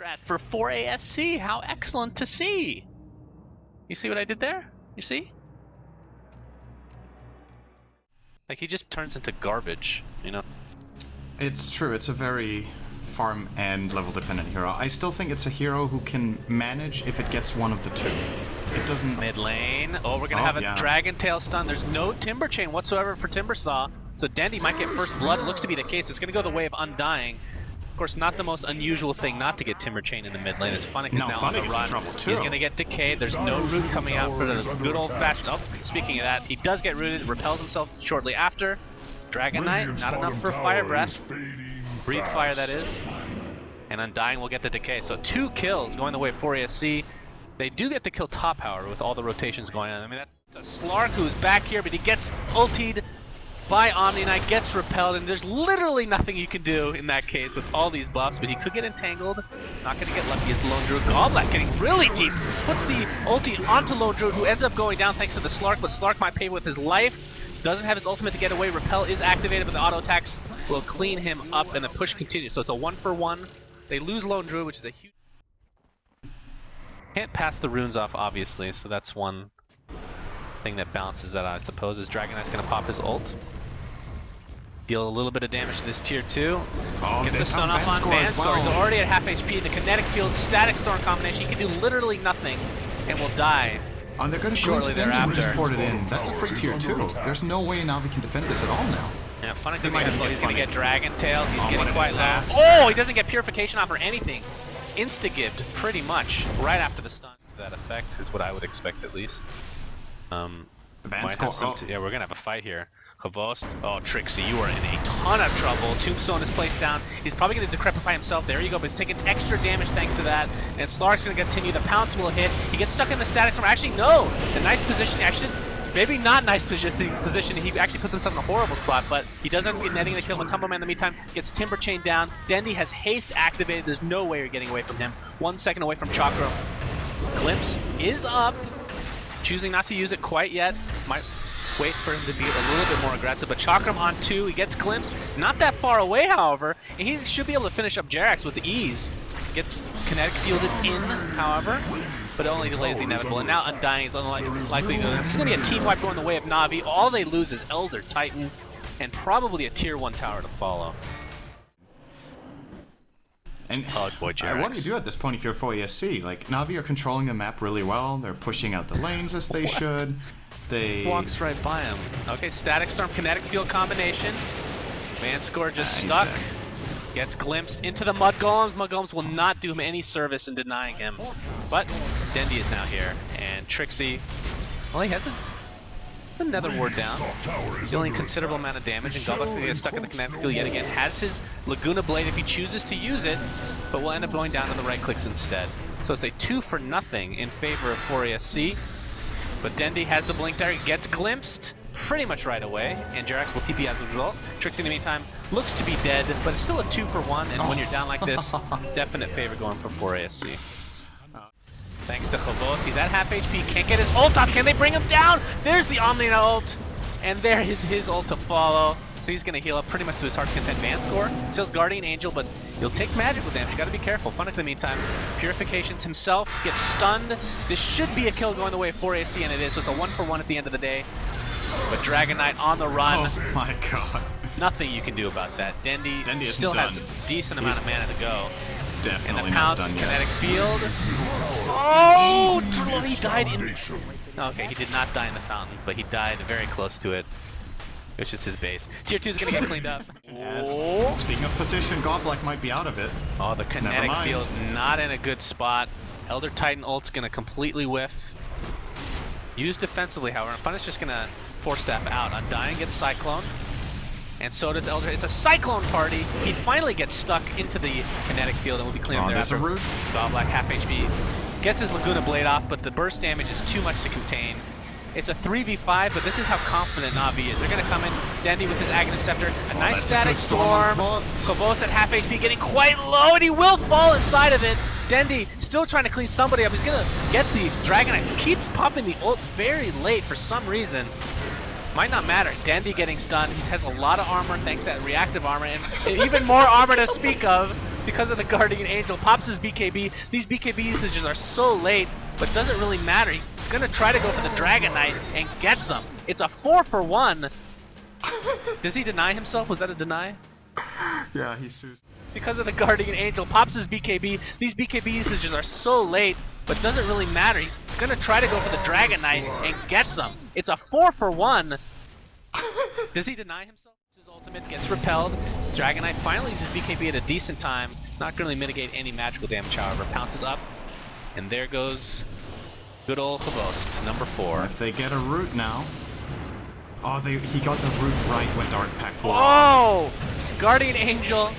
strat for 4ASC. How excellent to see. You see what I did there? You see? Like, he just turns into garbage, you know? It's true, it's a very farm and level dependent hero. I still think it's a hero who can manage if it gets one of the two. It doesn't... Mid lane. Oh, we're gonna have a Dragon Tail stun. There's no Timber Chain whatsoever for Timbersaw, so Dendi might get first blood. It looks to be the case. It's gonna go the way of Undying. Of course, not the most unusual thing not to get Timber Chain in the mid lane. It's Funnick is now on the run. He's gonna get decayed. There's no root coming out for the good old-fashioned... Oh, speaking of that, he does get rooted, repels himself shortly after. Dragon Knight, not enough for Fire Breath. Breathe Fire, that is. And Undying will get the decay. So 2 kills going the way of 4ASC. They do get the kill top, however, with all the rotations going on. I mean, that's Slark, who's back here, but he gets ultied by Omniknight, gets repelled, and there's literally nothing you can do in that case with all these buffs, but he could get entangled. Not going to get lucky as the Lone Druid. Goblet getting really deep, puts the ulti onto Lone Druid, who ends up going down thanks to the Slark, but Slark might pay with his life. Doesn't have his ultimate to get away. Repel is activated, but the auto attacks will clean him up, and the push continues. So it's a 1-for-1. They lose Lone Druid, which is a huge... Can't pass the runes off, obviously, so that's one thing that balances that, I suppose, is Dragon Knight's going to pop his ult. Deal a little bit of damage to this tier 2. Gets a stun off on vanskor. He's already at half HP. The kinetic field, static storm combination. He can do literally nothing and will die. Oh, they're going to shortly thereafter. Just poured it in. That's a free tier 2. There's no way Navi can defend this at all now. Yeah, Funnick he's going to get Dragon Tail. He's getting quite low. Oh, he doesn't get Purification off or anything. Insta-gibbed pretty much right after the stun. To that effect is what I would expect at least. Might have some yeah, we're going to have a fight here. Havost. Oh, Trixie, you are in a ton of trouble. Tombstone is placed down. He's probably going to decrepify himself. There you go, but he's taking extra damage thanks to that. And Slark's going to continue. The pounce will hit. He gets stuck in the static storm. Actually, no. The nice position. Actually, maybe not nice position. He actually puts himself in a horrible spot, but he doesn't get netting the kill. The Tumble Man in the meantime gets Timber Chain down. Dendi has haste activated. There's no way you're getting away from him. 1 second away from Chakra. Glimpse is up. Choosing not to use it quite yet. Might wait for him to be a little bit more aggressive, but Chakram on 2, he gets Glimpse, not that far away, however, and he should be able to finish up Jerax with ease. Gets kinetic fielded in, however, but it only delays the inevitable, and now Undying is unlikely to do that. This is going to be a team wipe going the way of Navi. All they lose is Elder Titan, and probably a tier 1 tower to follow. And oh boy, Jerax. What do you do at this point if you're 4ESC? Like, Navi are controlling the map really well, they're pushing out the lanes as they should. They... Walks right by him. Okay, Static Storm, Kinetic Field combination. vanskor just stuck. Gets glimpsed into the Mud Golems. Mud Golems will not do him any service in denying him. But Dendi is now here, and Trixie, well, he has a Nether Ward down, dealing considerable amount of damage, and Goblet's gonna get stuck in the kinetic field yet again. Has his Laguna Blade if he chooses to use it, but will end up going down to the right clicks instead. So it's a 2-for-0 in favor of 4ASC. But Dendi has the Blink Dagger, gets glimpsed pretty much right away, and Jerax will TP as a result. Trixie in the meantime looks to be dead, but it's still a 2-for-1, and when you're down like this, definite favor going for 4ASC. Thanks to Havost, he's at half HP, can't get his ult off, can they bring him down? There's the Omniknight ult, and there is his ult to follow. So he's going to heal up pretty much to his heart's content. vanskor, still Guardian Angel, but he'll take magic with him. You got to be careful. Funnick in the meantime, Purifications himself, gets stunned. This should be a kill going the way of 4AC, and it is. So it's a 1-for-1 at the end of the day. But Dragon Knight on the run. Oh my god. Nothing you can do about that. Dendi still has a decent amount of mana to go. Definitely and the pounce, kinetic field. Oh, he died in... Okay, he did not die in the fountain, but he died very close to it, which is his base. Tier 2 is going to get cleaned up. Oh. Speaking of position, Godlike might be out of it. Oh, the kinetic field not in a good spot. Elder Titan ult's going to completely whiff. Used defensively, however. Funnick's just going to Force Staff out. Undying gets Cyclone. And so does Elder. It's a Cyclone party. He finally gets stuck into the kinetic field and will be clean up there after. Godlike half HP. Gets his Laguna Blade off, but the burst damage is too much to contain. It's a 3v5, but this is how confident Navi is. They're going to come in, Dendi with his Aghanim Scepter, a nice static storm. Kobos at half HP, getting quite low, and he will fall inside of it. Dendi still trying to clean somebody up. He's going to get the Dragon Knight. Keeps popping the ult very late for some reason. Might not matter. Dendi getting stunned. He has a lot of armor thanks to that reactive armor, and even more armor to speak of. because of the Guardian Angel. Pops his BKB. These BKB usages are so late, but doesn't really matter. He's gonna try to go for the Dragon Knight and gets them. It's a 4-for-1. Does he deny himself? Was that a deny? Yeah, he sues. Because of the Guardian Angel. Pops his BKB. These BKB usages are so late, but doesn't really matter. He's gonna try to go for the Dragon Knight and gets them. It's a 4-for-1. Does he deny himself? His ultimate gets repelled. Dragon Knight finally uses BKB at a decent time. Not gonna mitigate any magical damage, however. Pounces up, and there goes good old XBOCT, number 4. If they get a root now. Oh, he got the root right when Dark Pact 4. Oh! Guardian Angel.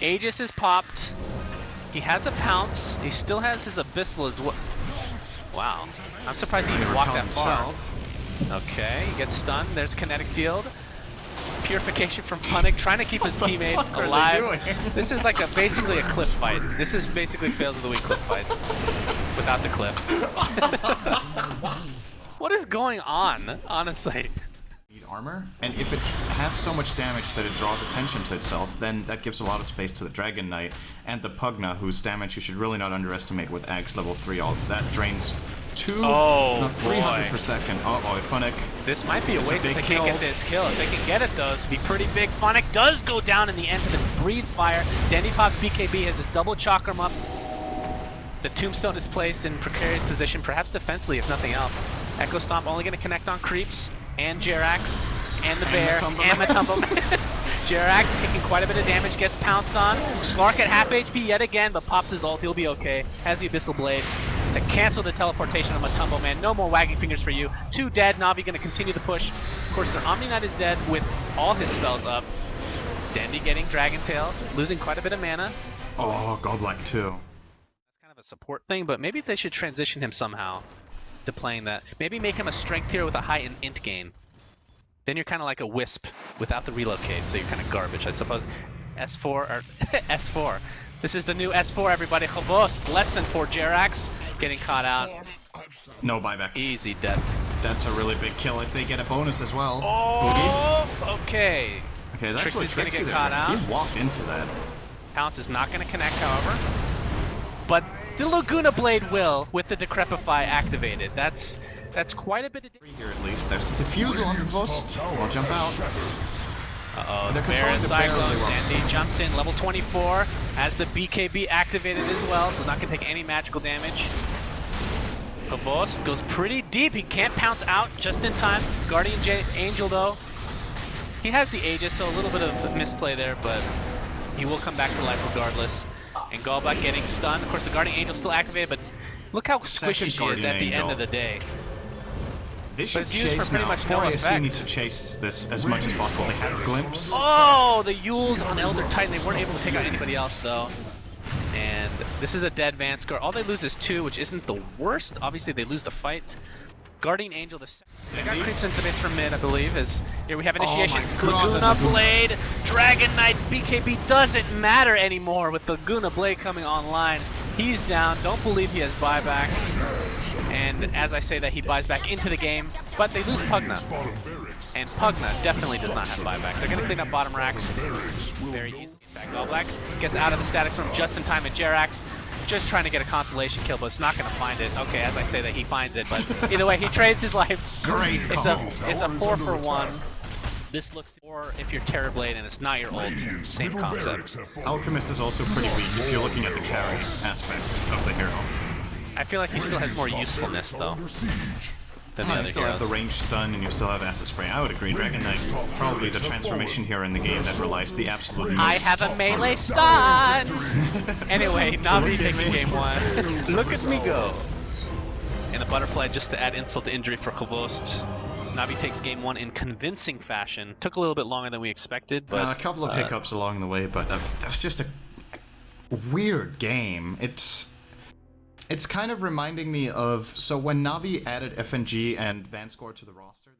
Aegis is popped. He has a pounce. He still has his Abyssal as well. Wow. I'm surprised he even walked that far. Okay, he gets stunned. There's Kinetic Field. Purification from Punic, trying to keep his teammate alive. This is like basically a cliff fight. This is basically fails of the week cliff fights. Without the cliff. What is going on, honestly? Armor, and if it has so much damage that it draws attention to itself, then that gives a lot of space to the Dragon Knight and the Pugna, whose damage you should really not underestimate with Ag's level 3 ult. That drains 300 per second. Uh-oh, Funnick. This might be a waste if they can't get this kill. If they can get it, though, it's be pretty big. Funnick does go down in the end to the Breathe Fire. Dendi pops BKB, has his double chakram up. The Tombstone is placed in precarious position, perhaps defensively if nothing else. Echo Stomp only going to connect on creeps. And Jerax, and the bear, and Matumbo. Jerax taking quite a bit of damage, gets pounced on. Slark at half HP yet again, but pops his ult, he'll be okay. Has the Abyssal Blade to cancel the teleportation of Matumbo, man. No more wagging fingers for you. 2 dead, Navi gonna continue the push. Of course, their Omniknight is dead with all his spells up. Dendi getting Dragon Tail, losing quite a bit of mana. Oh, Godlike too. That's kind of a support thing, but maybe they should transition him somehow to playing that. Maybe make him a strength hero with a high int gain. Then you're kind of like a Wisp without the relocate, so you're kind of garbage, I suppose. S4 or S4. This is the new S4, everybody. XBOCT, less than 4 Jerax, getting caught out. No buyback. Easy death. That's a really big kill if they get a bonus as well. Oh, okay. Okay, that's Trixie's gonna get caught out. He walked into that. Pounce is not gonna connect, however. But the Laguna Blade will, with the Decrepify activated. That's quite a bit of here at least. There's Diffusal on the Boost. I'll jump out. Uh-oh, the Bear and Cyclone. Dendi jumps in, level 24, has the BKB activated as well, so not gonna take any magical damage. XBOCT goes pretty deep. He can't pounce out just in time. Guardian Angel, though, he has the Aegis, so a little bit of misplay there, but he will come back to life regardless. And Golbat getting stunned. Of course, the Guardian Angel's still activated, but look how squishy she is at the end of the day. They should chase now. XBOCT needs to chase this as much as possible. They have Glimpse. Oh, the Yules on Elder Titan. They weren't able to take out anybody else, though. And this is a dead vanskor. All they lose is 2, which isn't the worst. Obviously, they lose the fight. Guardian Angel, they got creeps into base from mid, I believe. Here we have initiation. Laguna Blade, Dragon Knight, BKB doesn't matter anymore with the Laguna Blade coming online. He's down. Don't believe he has buyback. And as I say that, he buys back into the game, but they lose Pugna. And Pugna definitely does not have buyback. They're going to clean up bottom racks very easily. Golblack gets out of the static storm just in time, and Jerax just trying to get a consolation kill, but it's not going to find it. Okay, as I say that, he finds it, but either way, he trades his life. Great. It's a 4-for-1. This looks, or if you're Terrorblade and it's not your ult, same concept. Alchemist is also pretty weak if you're looking at the carry aspect of the hero. I feel like he still has more usefulness, though, than the other You still heroes. have the range stun and you still have Acid Spray. I would agree, Dragon Knight, probably the transformation hero in the game that relies the absolute most. I have a melee stun! Anyway, Navi takes game 1. Look at me go! And a butterfly just to add insult to injury for XBOCT. Navi takes game 1 in convincing fashion. Took a little bit longer than we expected, but... a couple of hiccups along the way, but that was just a weird game. It's kind of reminding me of, so when Navi added FNG and vanskor to the roster,